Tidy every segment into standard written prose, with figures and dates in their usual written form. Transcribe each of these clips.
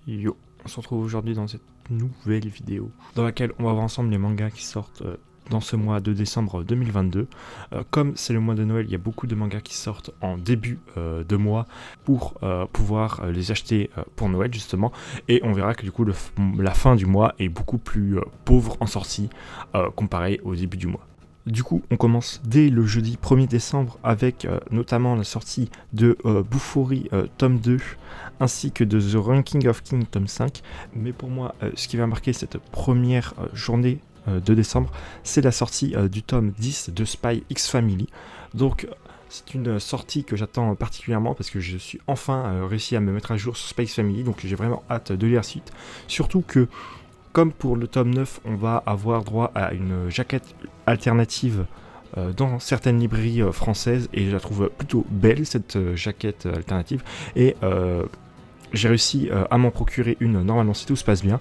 Yo, on se retrouve aujourd'hui dans cette nouvelle vidéo dans laquelle on va voir ensemble les mangas qui sortent dans ce mois de décembre 2022. Comme c'est le mois de Noël, il y a beaucoup de mangas qui sortent en début de mois pour pouvoir les acheter pour Noël justement. Et on verra que du coup la fin du mois est beaucoup plus pauvre en sortie comparé au début du mois. Du coup, on commence dès le jeudi 1er décembre avec notamment la sortie de Boufouri tome 2 ainsi que de The Ranking of King tome 5. Mais pour moi, ce qui va marquer cette première journée de décembre, c'est la sortie du tome 10 de Spy X Family. Donc, c'est une sortie que j'attends particulièrement parce que je suis enfin réussi à me mettre à jour sur Spy X Family. Donc, j'ai vraiment hâte de lire la suite. Surtout que, comme pour le tome 9, on va avoir droit à une jaquette alternative dans certaines librairies françaises et je la trouve plutôt belle cette jaquette alternative et j'ai réussi à m'en procurer une normalement si tout se passe bien.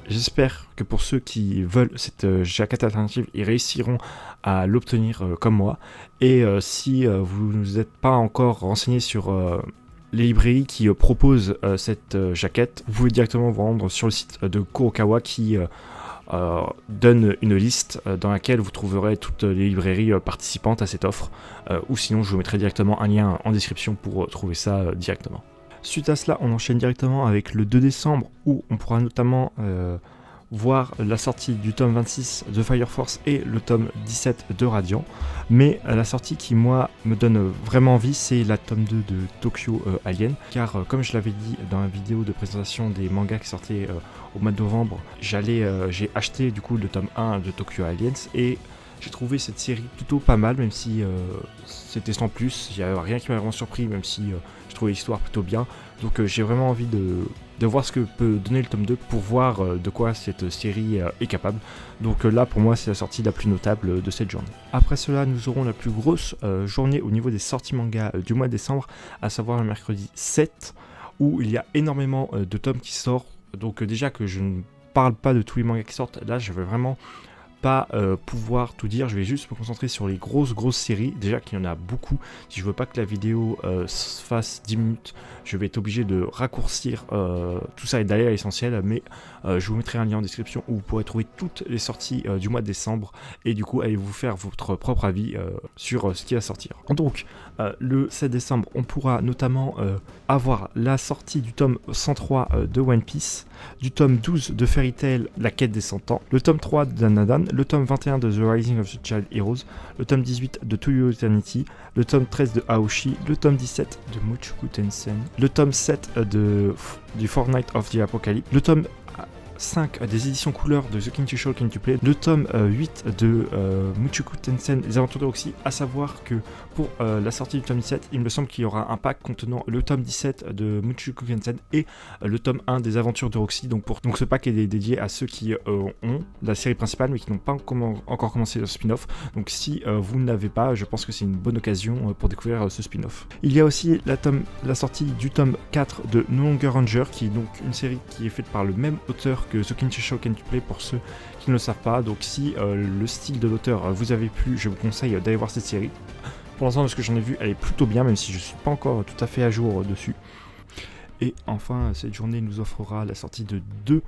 J'espère que pour ceux qui veulent cette jaquette alternative, ils réussiront à l'obtenir comme moi. Et si vous n'êtes pas encore renseigné sur les librairies qui proposent cette jaquette, vous pouvez directement vous rendre sur le site de Kurokawa qui donne une liste dans laquelle vous trouverez toutes les librairies participantes à cette offre. Ou sinon, je vous mettrai directement un lien en description pour trouver ça directement. Suite à cela, on enchaîne directement avec le 2 décembre où on pourra notamment voir la sortie du tome 26 de Fire Force et le tome 17 de Radiant. Mais la sortie qui, moi, me donne vraiment envie, c'est la tome 2 de Tokyo Alien. Car, comme je l'avais dit dans la vidéo de présentation des mangas qui sortaient au mois de novembre, j'ai acheté du coup le tome 1 de Tokyo Aliens et j'ai trouvé cette série plutôt pas mal, même si c'était sans plus. Il n'y a rien qui m'a vraiment surpris, même si je trouvais l'histoire plutôt bien. Donc j'ai vraiment envie de voir ce que peut donner le tome 2 pour voir de quoi cette série est capable. Donc là, pour moi, c'est la sortie la plus notable de cette journée. Après cela, nous aurons la plus grosse journée au niveau des sorties manga du mois de décembre, à savoir le mercredi 7, où il y a énormément de tomes qui sortent. Donc déjà que je ne parle pas de tous les mangas qui sortent, là, je vais vraiment pas pouvoir tout dire, je vais juste me concentrer sur les grosses séries, déjà qu'il y en a beaucoup. Si je veux pas que la vidéo fasse 10 minutes, je vais être obligé de raccourcir tout ça et d'aller à l'essentiel, mais je vous mettrai un lien en description où vous pourrez trouver toutes les sorties du mois de décembre et du coup allez vous faire votre propre avis sur ce qui va sortir. Donc le 7 décembre, on pourra notamment avoir la sortie du tome 103 de One Piece, du tome 12 de Fairy Tail, La Quête des 100 ans, le tome 3 de Danadan, le tome 21 de The Rising of the Child Heroes, le tome 18 de To Your Eternity, le tome 13 de Aoshi, le tome 17 de Mushoku Tensei, le tome 7 du Fortnite of the Apocalypse, le tome 5 des éditions couleurs de The King Show Can You Play, le tome 8 de Mushoku Tensei, les aventures de Roxy, à savoir que pour la sortie du tome 17, il me semble qu'il y aura un pack contenant le tome 17 de Mushoku Tensei et le tome 1 des aventures de Roxy. Donc ce pack est dédié à ceux qui ont la série principale mais qui n'ont pas encore commencé le spin-off. Donc si vous ne l'avez pas, je pense que c'est une bonne occasion pour découvrir ce spin-off. Il y a aussi la sortie du tome 4 de No Longer Ranger, qui est donc une série qui est faite par le même auteur que The King Show Can You Play pour ceux qui ne le savent pas. Donc si le style de l'auteur vous avait plu, je vous conseille d'aller voir cette série. Pour l'instant, de ce que j'en ai vu, elle est plutôt bien, même si je ne suis pas encore tout à fait à jour dessus. Et enfin, cette journée nous offrira la sortie de 2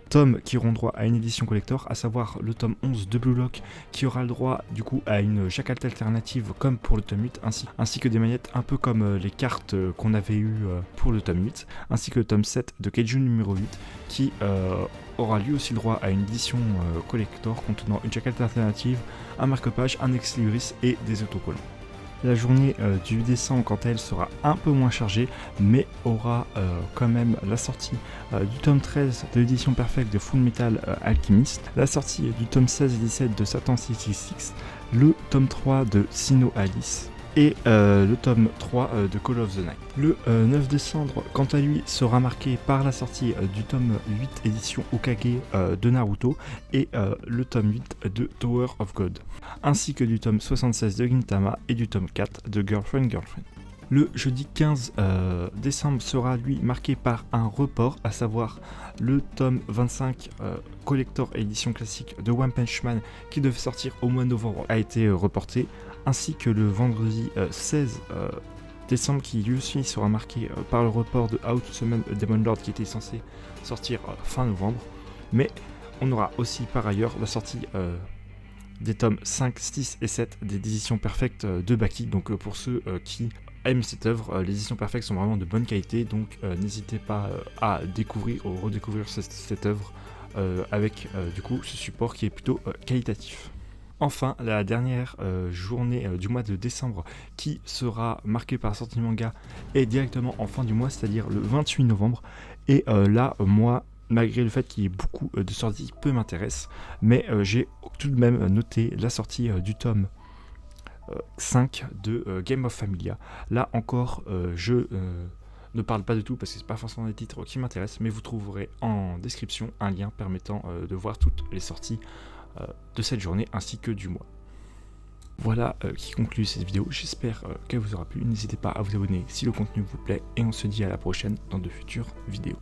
tomes qui auront droit à une édition collector, à savoir le tome 11 de Blue Lock qui aura le droit du coup à une jaquette alternative comme pour le tome 8, ainsi que des manettes un peu comme les cartes qu'on avait eues pour le tome 8, ainsi que le tome 7 de Keiju numéro 8 qui aura lui aussi le droit à une édition collector contenant une jaquette alternative, un marque-page, un ex-libris et des autocollants. La journée du 8 décembre, quant à elle, sera un peu moins chargée, mais aura quand même la sortie du tome 13 de l'édition perfecte de Full Metal Alchemist, la sortie du tome 16 et 17 de Satan 66, le tome 3 de Sinnoh Alice, et le tome 3 de Call of the Night. Le 9 décembre, quant à lui, sera marqué par la sortie du tome 8 édition Hokage de Naruto et le tome 8 de Tower of God, ainsi que du tome 76 de Gintama et du tome 4 de Girlfriend. Le jeudi 15 décembre sera lui marqué par un report, à savoir le tome 25 collector édition classique de One Punch Man qui devait sortir au mois de novembre a été reporté, ainsi que le vendredi 16 décembre qui lui aussi sera marqué par le report de Out Summon Demon Lord qui était censé sortir fin novembre. Mais on aura aussi par ailleurs la sortie des tomes 5, 6 et 7 des éditions perfectes de Baki. Donc pour ceux qui aiment cette œuvre, les éditions perfectes sont vraiment de bonne qualité, donc n'hésitez pas à découvrir ou redécouvrir cette œuvre avec du coup ce support qui est plutôt qualitatif. Enfin, la dernière journée du mois de décembre qui sera marquée par la sortie du manga est directement en fin du mois, c'est-à-dire le 28 novembre. Et là, moi, malgré le fait qu'il y ait beaucoup de sorties, peu m'intéresse, mais j'ai tout de même noté la sortie du tome 5 de Game of Familia. Là encore, je ne parle pas de tout parce que c'est pas forcément des titres qui m'intéressent, mais vous trouverez en description un lien permettant de voir toutes les sorties de cette journée ainsi que du mois. Voilà qui conclut cette vidéo, j'espère qu'elle vous aura plu. N'hésitez pas à vous abonner si le contenu vous plaît et on se dit à la prochaine dans de futures vidéos.